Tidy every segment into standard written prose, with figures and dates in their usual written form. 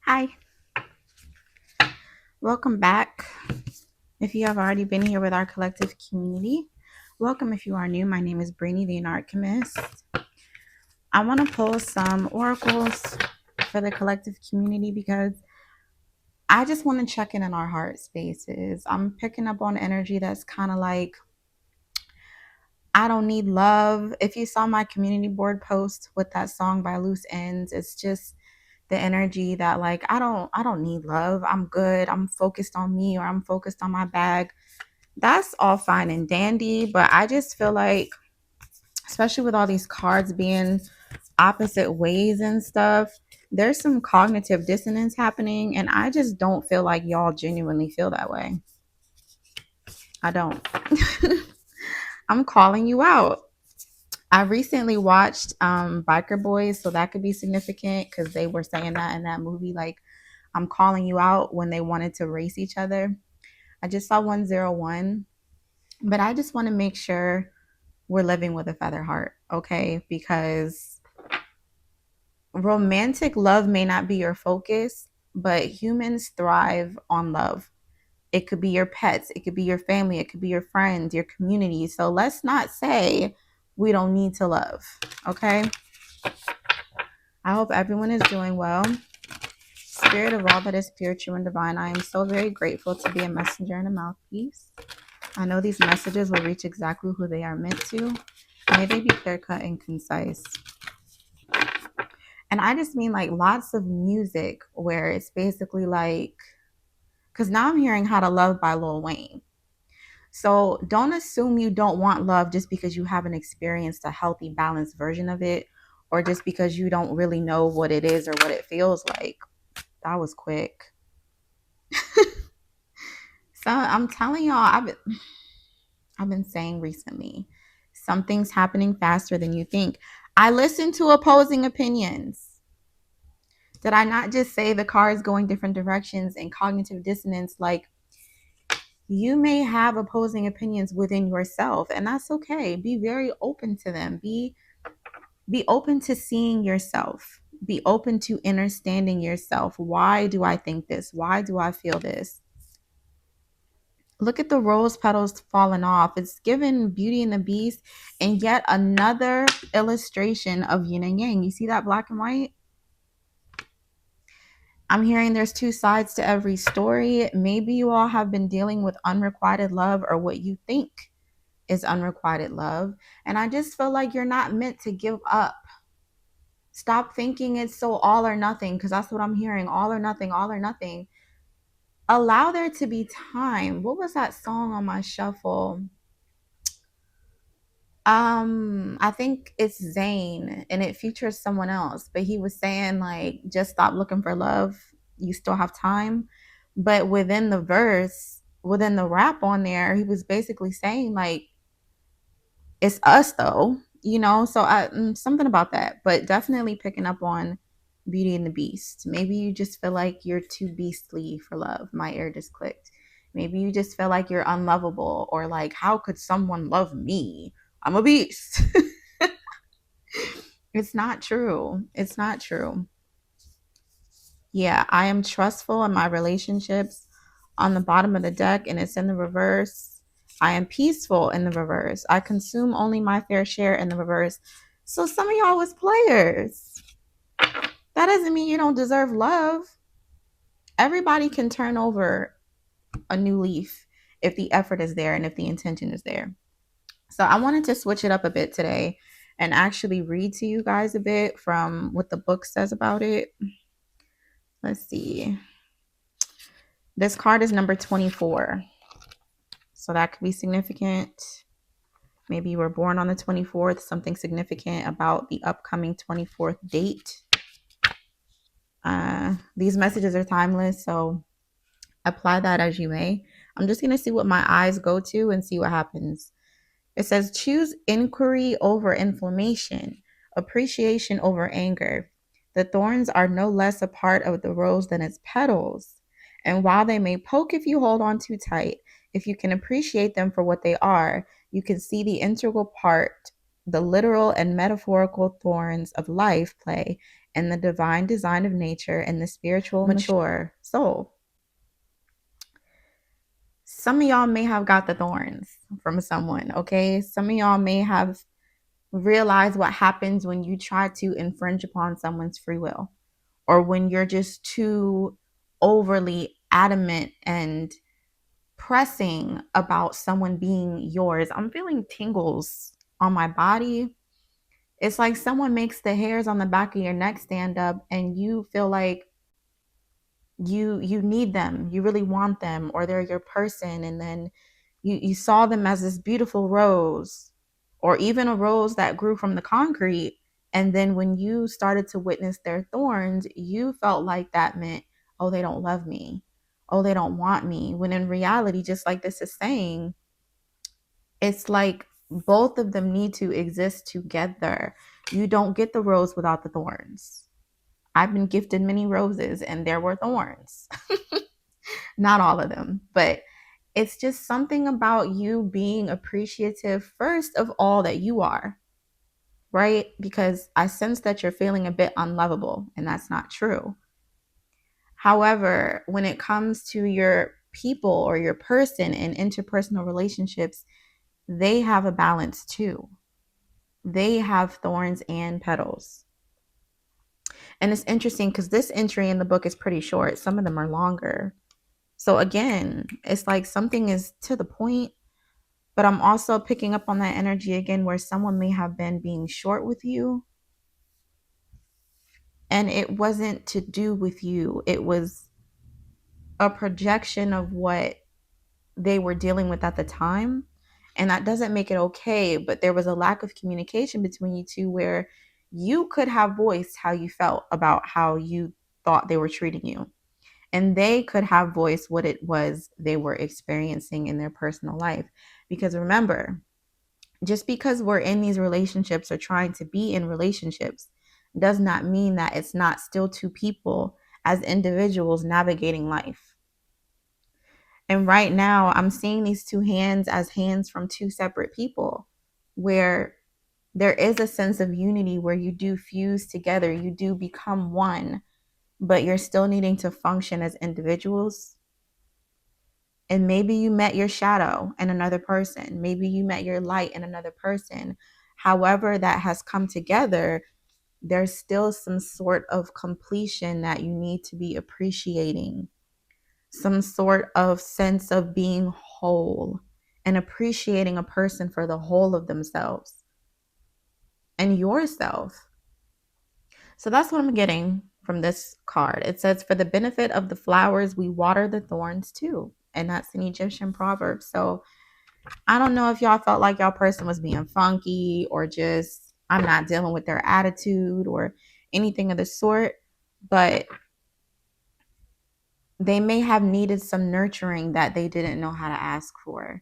Hi, welcome back. If you have already been here with our collective community, welcome. If you are new, my name is Brini, the anartchemist. I want to pull some oracles for the collective community because I just want to check in our heart spaces. I'm picking up on energy that's kind of like, I don't need love. If you saw my community board post with that song by Loose Ends, it's just the energy that like I don't need love. I'm good. I'm focused on me, or I'm focused on my bag. That's all fine and dandy, but I just feel like, especially with all these cards being opposite ways and stuff, there's some cognitive dissonance happening, and I just don't feel like y'all genuinely feel that way. I don't. I'm calling you out. I recently watched Biker Boys, so that could be significant because they were saying that in that movie, like, I'm calling you out when they wanted to race each other. I just saw 101, but I just want to make sure we're living with a feather heart, okay? Because romantic love may not be your focus, but humans thrive on love. It could be your pets, it could be your family, it could be your friends, your community. So let's not say we don't need to love, okay? I hope everyone is doing well. Spirit of all that is pure, true, and divine, I am so very grateful to be a messenger and a mouthpiece. I know these messages will reach exactly who they are meant to. May they be clear cut and concise. And I just mean like lots of music where it's basically like, because now I'm hearing How to Love by Lil Wayne. So don't assume you don't want love just because you haven't experienced a healthy, balanced version of it, or just because you don't really know what it is or what it feels like. That was quick. So I'm telling y'all, I've been saying recently, something's happening faster than you think. I listen to opposing opinions. Did I not just say the car is going different directions and cognitive dissonance? Like, you may have opposing opinions within yourself, and that's okay. Be very open to them. Be open to seeing yourself. Be open to understanding yourself. Why do I think this? Why do I feel this? Look at the rose petals falling off. It's given Beauty and the Beast, and yet another illustration of yin and yang. You see that black and white? I'm hearing there's two sides to every story. Maybe you all have been dealing with unrequited love, or what you think is unrequited love. And I just feel like you're not meant to give up. Stop thinking it's so all or nothing, because that's what I'm hearing. All or nothing, all or nothing. Allow there to be time. What was that song on my shuffle? I think it's Zayn, and it features someone else, but he was saying like, just stop looking for love. You still have time. But within the verse, within the rap on there, he was basically saying like, it's us though, you know. So something about that, but definitely picking up on Beauty and the Beast. Maybe you just feel like you're too beastly for love. My ear just clicked. Maybe you just feel like you're unlovable, or like, how could someone love me? I'm a beast. It's not true. It's not true. Yeah, I am trustful in my relationships on the bottom of the deck, and it's in the reverse. I am peaceful in the reverse. I consume only my fair share in the reverse. So some of y'all was players. That doesn't mean you don't deserve love. Everybody can turn over a new leaf if the effort is there and if the intention is there. So I wanted to switch it up a bit today and actually read to you guys a bit from what the book says about it. Let's see. This card is number 24. So that could be significant. Maybe you were born on the 24th, something significant about the upcoming 24th date. These messages are timeless, so apply that as you may. I'm just going to see what my eyes go to and see what happens. It says, choose inquiry over inflammation, appreciation over anger. The thorns are no less a part of the rose than its petals. And while they may poke if you hold on too tight, if you can appreciate them for what they are, you can see the integral part the literal and metaphorical thorns of life play and the divine design of nature and the spiritual mature soul. Some of y'all may have got the thorns from someone, okay? Some of y'all may have realized what happens when you try to infringe upon someone's free will, or when you're just too overly adamant and pressing about someone being yours. I'm feeling tingles on my body. It's like someone makes the hairs on the back of your neck stand up and you feel like you need them, you really want them, or they're your person, and then you saw them as this beautiful rose, or even a rose that grew from the concrete, and then when you started to witness their thorns, you felt like that meant, oh, they don't love me, oh, they don't want me, when in reality, just like this is saying, it's like both of them need to exist together. You don't get the rose without the thorns. I've been gifted many roses and there were thorns. Not all of them, but it's just something about you being appreciative first of all that you are, right? Because I sense that you're feeling a bit unlovable, and that's not true. However, when it comes to your people or your person in interpersonal relationships, they have a balance too. They have thorns and petals. And it's interesting because this entry in the book is pretty short. Some of them are longer. So again, it's like something is to the point, but I'm also picking up on that energy again where someone may have been being short with you. And it wasn't to do with you. It was a projection of what they were dealing with at the time. And that doesn't make it okay, but there was a lack of communication between you two where you could have voiced how you felt about how you thought they were treating you. And they could have voiced what it was they were experiencing in their personal life. Because remember, just because we're in these relationships or trying to be in relationships does not mean that it's not still two people as individuals navigating life. And right now, I'm seeing these two hands as hands from two separate people, where there is a sense of unity where you do fuse together, you do become one, but you're still needing to function as individuals. And maybe you met your shadow in another person. Maybe you met your light in another person. However that has come together, there's still some sort of completion that you need to be appreciating. Some sort of sense of being whole and appreciating a person for the whole of themselves and yourself. So that's what I'm getting from this card. It says, for the benefit of the flowers, we water the thorns too. And that's an Egyptian proverb. So I don't know if y'all felt like y'all person was being funky or just, I'm not dealing with their attitude or anything of the sort, but they may have needed some nurturing that they didn't know how to ask for.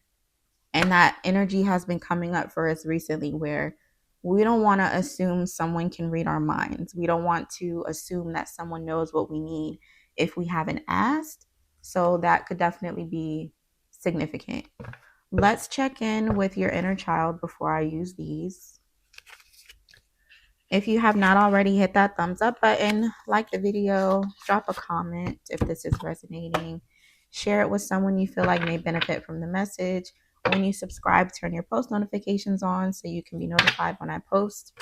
And that energy has been coming up for us recently where we don't want to assume someone can read our minds. We don't want to assume that someone knows what we need if we haven't asked. So that could definitely be significant. Let's check in with your inner child before I use these. If you have not already, hit that thumbs up button, like the video, drop a comment if this is resonating, share it with someone you feel like may benefit from the message. When you subscribe, turn your post notifications on so you can be notified when I post.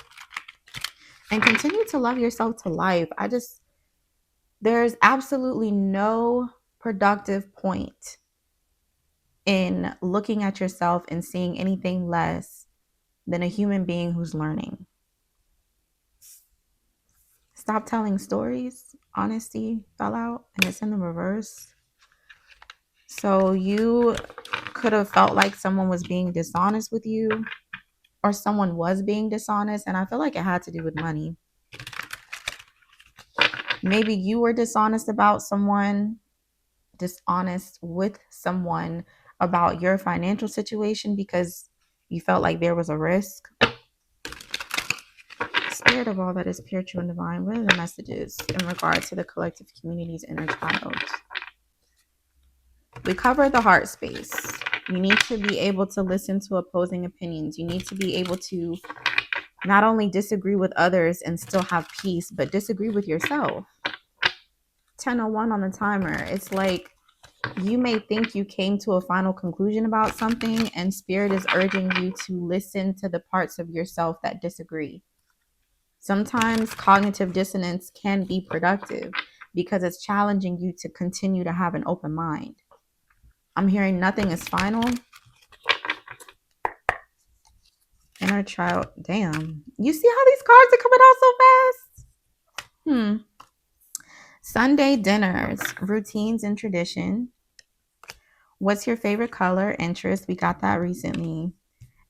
And continue to love yourself to life. There's absolutely no productive point in looking at yourself and seeing anything less than a human being who's learning. Stop telling stories. Honesty fell out and it's in the reverse. So you could have felt like someone was being dishonest with you, or someone was being dishonest, and I feel like it had to do with money. Maybe you were dishonest about someone, dishonest with someone about your financial situation because you felt like there was a risk. Spirit of all that is pure, true, and divine, what are the messages in regard to the collective community's inner child? We covered the heart space. You need to be able to listen to opposing opinions. You need to be able to Not only disagree with others and still have peace, but disagree with yourself. 10:01 on the timer. It's like you may think you came to a final conclusion about something, and spirit is urging you to listen to the parts of yourself that disagree. Sometimes cognitive dissonance can be productive because it's challenging you to continue to have an open mind. I'm hearing nothing is final. Inner child. Damn. You see how these cards are coming out so fast? Sunday dinners, routines and tradition. What's your favorite color, interest? We got that recently.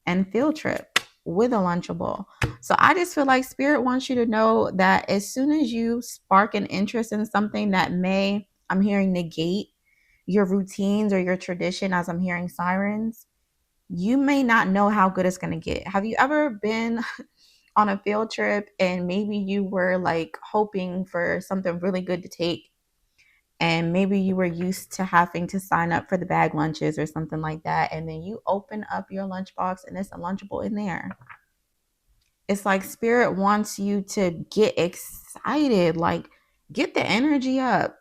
And field trip with a Lunchable. So I just feel like spirit wants you to know that as soon as you spark an interest in something that may, I'm hearing, negate your routines or your tradition, as I'm hearing sirens, you may not know how good it's going to get. Have you ever been on a field trip and maybe you were like hoping for something really good to take, and maybe you were used to having to sign up for the bag lunches or something like that, and then you open up your lunchbox and it's a Lunchable in there? It's like spirit wants you to get excited, like get the energy up,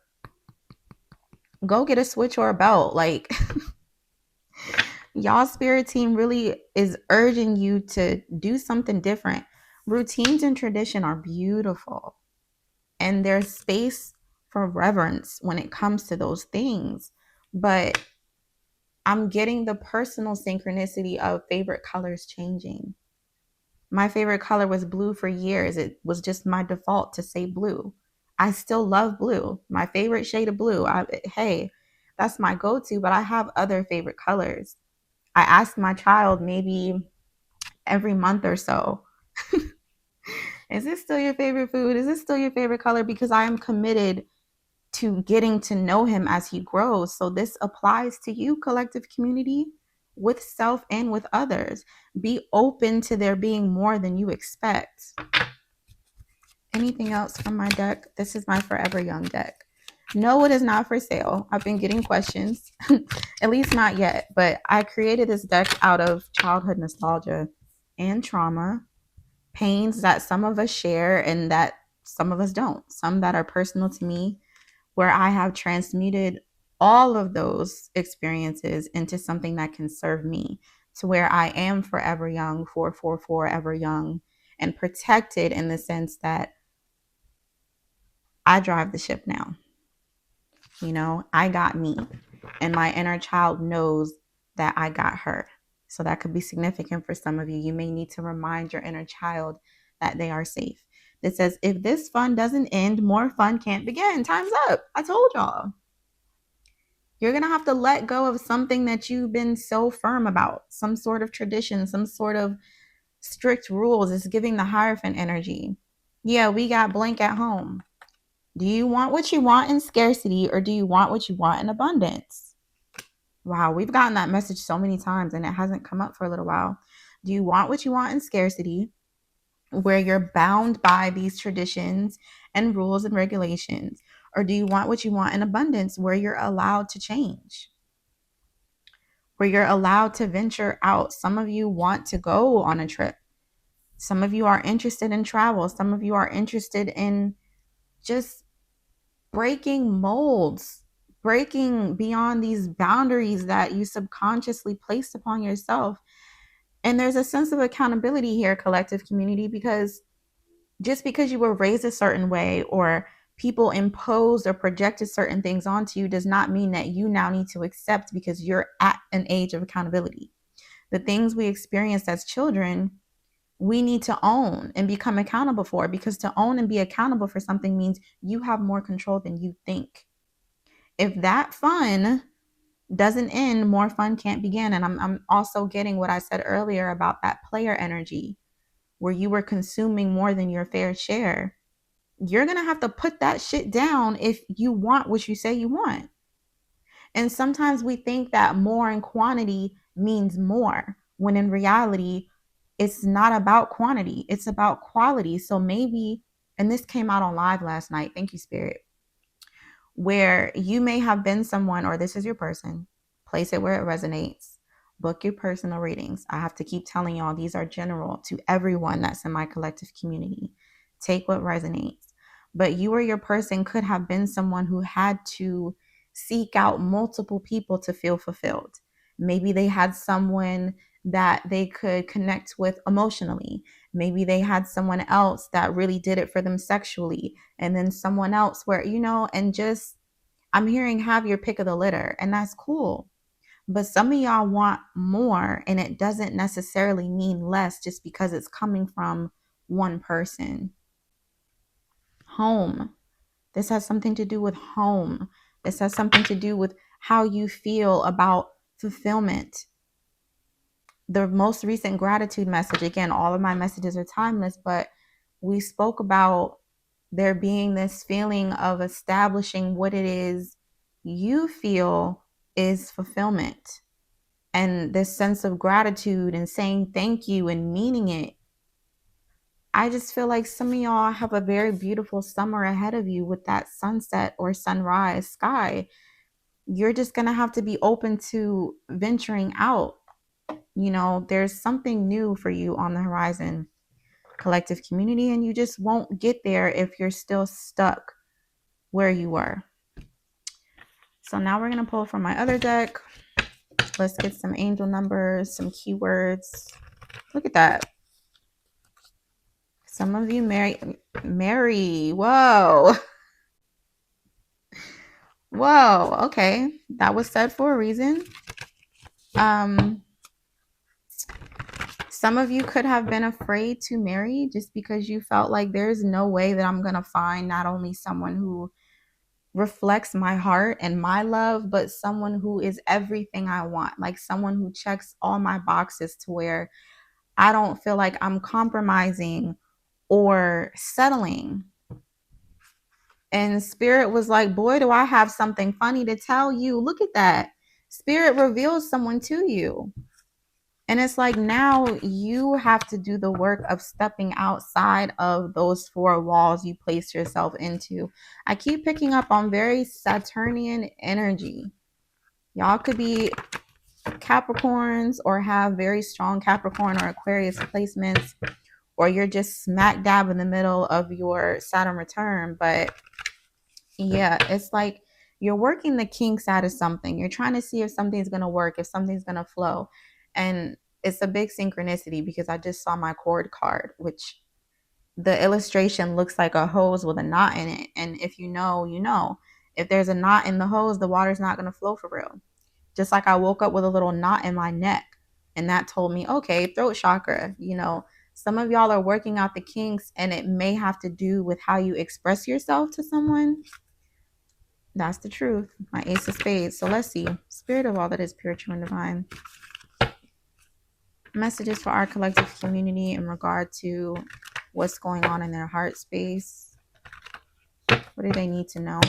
go get a switch or a belt. Like y'all spirit team really is urging you to do something different. Routines and tradition are beautiful, and there's space for reverence when it comes to those things. But I'm getting the personal synchronicity of favorite colors changing. My favorite color was blue for years. It was just my default to say blue. I still love blue. My favorite shade of blue. Hey, that's my go-to, but I have other favorite colors. I ask my child maybe every month or so, is this still your favorite food? Is this still your favorite color? Because I am committed to getting to know him as he grows. So this applies to you, collective community, with self and with others. Be open to there being more than you expect. Anything else from my deck? This is my Forever Young deck. No, it is not for sale. I've been getting questions, at least not yet, but I created this deck out of childhood nostalgia and trauma, pains that some of us share and that some of us don't, some that are personal to me, where I have transmuted all of those experiences into something that can serve me, to where I am forever young, 444 ever young, and protected in the sense that I drive the ship now. You know, I got me, and my inner child knows that I got her. So that could be significant for some of you. You may need to remind your inner child that they are safe. It says, if this fun doesn't end, more fun can't begin. Time's up. I told y'all. You're going to have to let go of something that you've been so firm about, some sort of tradition, some sort of strict rules. It's giving the Hierophant energy. Yeah, we got blank at home. Do you want what you want in scarcity, or do you want what you want in abundance? Wow, we've gotten that message so many times and it hasn't come up for a little while. Do you want what you want in scarcity, where you're bound by these traditions and rules and regulations? Or do you want what you want in abundance, where you're allowed to change, where you're allowed to venture out? Some of you want to go on a trip. Some of you are interested in travel. Some of you are interested in just breaking molds, breaking beyond these boundaries that you subconsciously placed upon yourself. And there's a sense of accountability here, collective community, because just because you were raised a certain way or people imposed or projected certain things onto you does not mean that you now need to accept, because you're at an age of accountability. The things we experienced as children, we need to own and become accountable for, because to own and be accountable for something means you have more control than you think. If that fun doesn't end, more fun can't begin. And I'm also getting what I said earlier about that player energy, where you were consuming more than your fair share. You're going to have to put that shit down if you want what you say you want. And sometimes we think that more in quantity means more, when in reality, it's not about quantity, it's about quality. So maybe, and this came out on live last night, thank you, Spirit, where you may have been someone, or this is your person, place it where it resonates, Book your personal readings. I have to keep telling y'all these are general to everyone that's in my collective community. Take what resonates. But you or your person could have been someone who had to seek out multiple people to feel fulfilled. Maybe they had someone that they could connect with emotionally. Maybe they had someone else that really did it for them sexually, and then someone else where, and just, I'm hearing have your pick of the litter, and that's cool. But some of y'all want more, and it doesn't necessarily mean less just because it's coming from one person. Home. This has something to do with home. This has something to do with how you feel about fulfillment. The most recent gratitude message, again, all of my messages are timeless, but we spoke about there being this feeling of establishing what it is you feel is fulfillment, and this sense of gratitude and saying thank you and meaning it. I just feel like some of y'all have a very beautiful summer ahead of you with that sunset or sunrise sky. You're just going to have to be open to venturing out. There's something new for you on the horizon, collective community, and you just won't get there if you're still stuck where you were. So now we're going to pull from my other deck. Let's get some angel numbers, some keywords. Look at that. Some of you Mary. Whoa. Whoa. Okay. That was said for a reason. Some of you could have been afraid to marry just because you felt like there's no way that I'm going to find not only someone who reflects my heart and my love, but someone who is everything I want. Like someone who checks all my boxes to where I don't feel like I'm compromising or settling. And Spirit was like, boy, do I have something funny to tell you. Look at that. Spirit reveals someone to you. And it's like now you have to do the work of stepping outside of those four walls you place yourself into. I keep picking up on very Saturnian energy. Y'all could be Capricorns or have very strong Capricorn or Aquarius placements, or you're just smack dab in the middle of your Saturn return. But yeah, it's like you're working the kinks out of something. You're trying to see if something's going to work, if something's going to flow. And it's a big synchronicity because I just saw my cord card, which the illustration looks like a hose with a knot in it. And if you know, you know. If there's a knot in the hose, the water's not going to flow for real. Just like I woke up with a little knot in my neck, and that told me, okay, throat chakra. Some of y'all are working out the kinks, and it may have to do with how you express yourself to someone. That's the truth. My ace of spades. So let's see. Spirit of all that is pure, true, and divine. Messages for our collective community in regard to what's going on in their heart space. What do they need to know?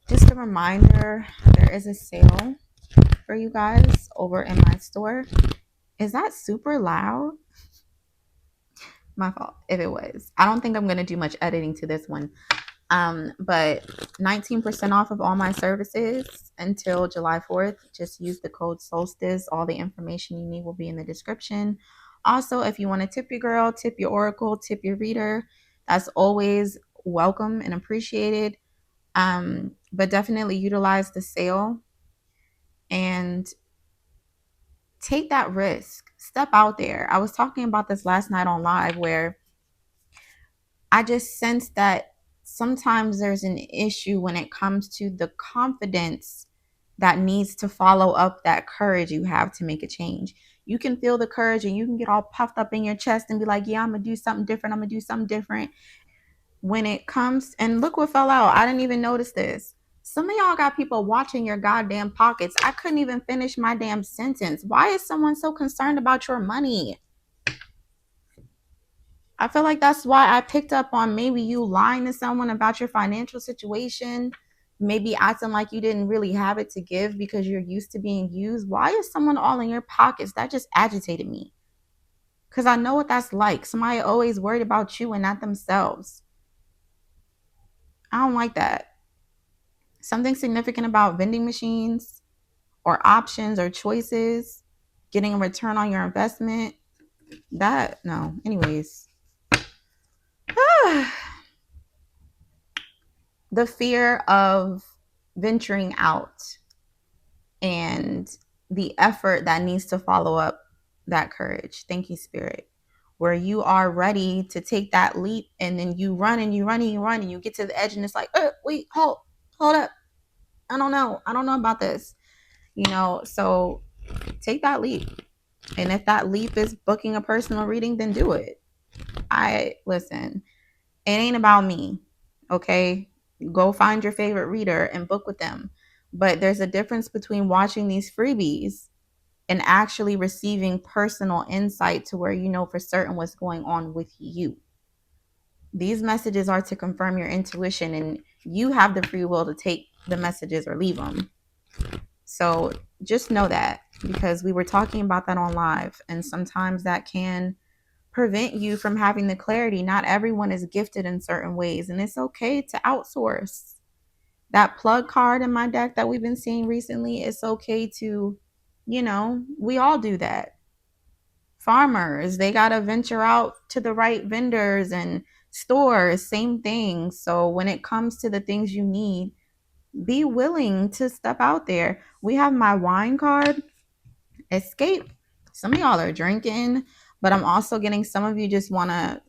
Just a reminder, there is a sale for you guys over in my store. Is that super loud? My fault if it was. I don't think I'm going to do much editing to this one. But 19% off of all my services until July 4th. Just use the code solstice. All the information you need will be in the description. Also, if you want to tip your girl, tip your oracle, tip your reader, that's always welcome and appreciated. But definitely utilize the sale and take that risk. Step out there. I was talking about this last night on live where I just sense that sometimes there's an issue when it comes to the confidence that needs to follow up that courage you have to make a change. You can feel the courage and you can get all puffed up in your chest and be like, yeah, I'm going to do something different. I'm going to do something different. When it comes, and look what fell out. I didn't even notice this. Some of y'all got people watching your goddamn pockets. I couldn't even finish my damn sentence. Why is someone so concerned about your money? I feel like that's why I picked up on maybe you lying to someone about your financial situation, maybe acting like you didn't really have it to give because you're used to being used. Why is someone all in your pockets? That just agitated me. Because I know what that's like. Somebody always worried about you and not themselves. I don't like that. Something significant about vending machines or options or choices, getting a return on your investment. That, no. Anyways. The fear of venturing out and the effort that needs to follow up that courage. Thank you, Spirit. Where you are ready to take that leap, and then you run and you run and you run and you get to the edge and it's like, wait, hold up. I don't know about this. So take that leap. And if that leap is booking a personal reading, then do it. Listen, it ain't about me. Okay. Go find your favorite reader and book with them. But there's a difference between watching these freebies and actually receiving personal insight to where you know for certain what's going on with you. These messages are to confirm your intuition, and you have the free will to take the messages or leave them. So just know that, because we were talking about that on live, and sometimes that can prevent you from having the clarity. Not everyone is gifted in certain ways, and it's okay to outsource. That plug card in my deck that we've been seeing recently, it's okay to, we all do that. Farmers, they got to venture out to the right vendors and stores, same thing. So when it comes to the things you need, be willing to step out there. We have my wine card, escape. Some of y'all are drinking, but I'm also getting some of you just want to,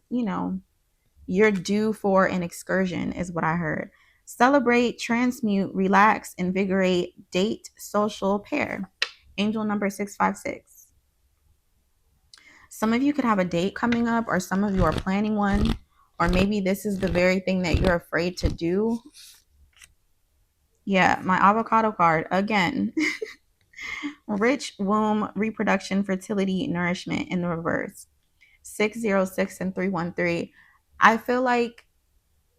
you're due for an excursion, is what I heard. Celebrate, transmute, relax, invigorate, date, social, pair. Angel number 656. Some of you could have a date coming up, or some of you are planning one, or maybe this is the very thing that you're afraid to do. Yeah, my avocado card again. Rich womb, reproduction, fertility, nourishment in the reverse. 606 and 313. I feel like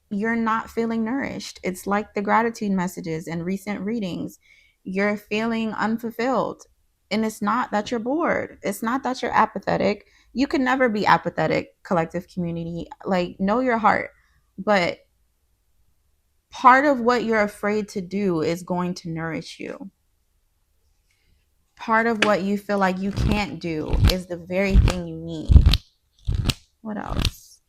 you're not feeling nourished. It's like the gratitude messages and recent readings. You're feeling unfulfilled. And it's not that you're bored. It's not that you're apathetic. You can never be apathetic, collective community. Like, know your heart. But part of what you're afraid to do is going to nourish you. Part of what you feel like you can't do is the very thing you need. What else?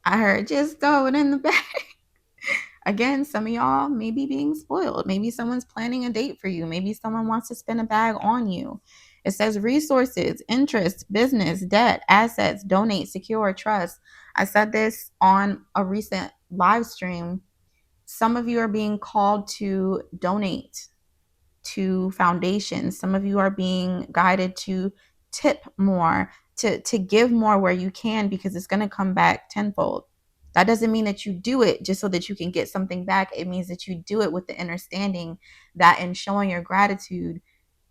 I heard just throw it in the bag. Again, some of y'all may be being spoiled. Maybe someone's planning a date for you. Maybe someone wants to spend a bag on you. It says resources, interest, business, debt, assets, donate, secure, trust. I said this on a recent live stream. Some of you are being called to donate to foundations. Some of you are being guided to tip more, to give more where you can, because it's going to come back tenfold. That doesn't mean that you do it just so that you can get something back. It means that you do it with the understanding that in showing your gratitude,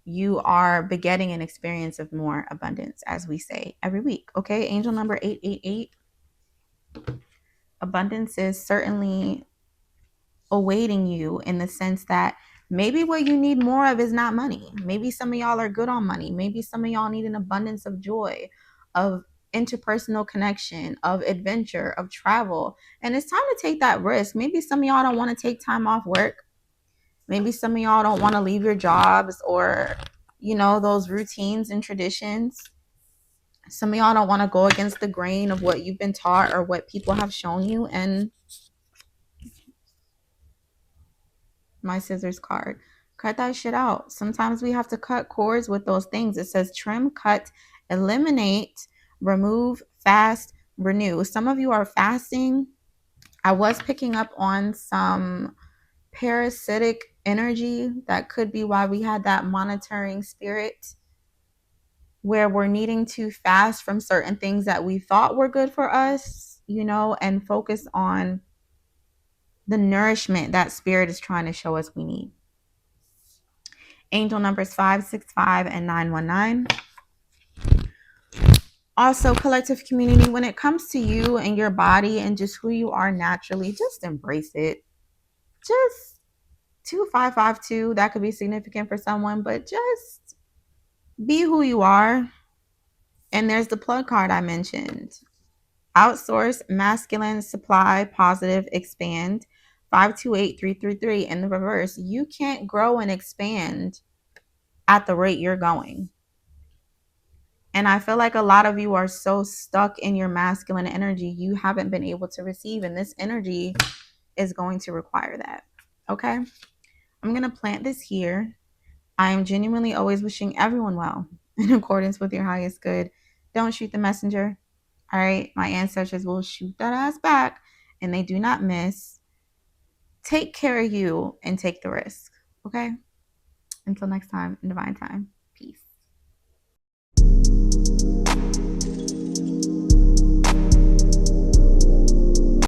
you are begetting an experience of more abundance, as we say every week. Okay, angel number 888. Abundance is certainly awaiting you, in the sense that maybe what you need more of is not money. Maybe some of y'all are good on money. Maybe some of y'all need an abundance of joy, of interpersonal connection, of adventure, of travel. And it's time to take that risk. Maybe some of y'all don't want to take time off work. Maybe some of y'all don't want to leave your jobs, or, those routines and traditions. Some of y'all don't want to go against the grain of what you've been taught or what people have shown you. And my scissors card, cut that shit out. Sometimes we have to cut cords with those things. It says trim, cut, eliminate, remove, fast, renew. Some of you are fasting. I was picking up on some parasitic energy. That could be why we had that monitoring spirit, where we're needing to fast from certain things that we thought were good for us, and focus on the nourishment that spirit is trying to show us we need. Angel numbers 565 and 919. Also, collective community, when it comes to you and your body and just who you are naturally, just embrace it. Just 2552, that could be significant for someone, but just be who you are. And there's the plug card I mentioned. Outsource, masculine, supply, positive, expand. 528333 in the reverse. You can't grow and expand at the rate you're going. And I feel like a lot of you are so stuck in your masculine energy, you haven't been able to receive. And this energy is going to require that. Okay. I'm going to plant this here. I am genuinely always wishing everyone well in accordance with your highest good. Don't shoot the messenger. All right. My ancestors will shoot that ass back and they do not miss. Take care of you and take the risk. Okay. Until next time in divine time. Peace.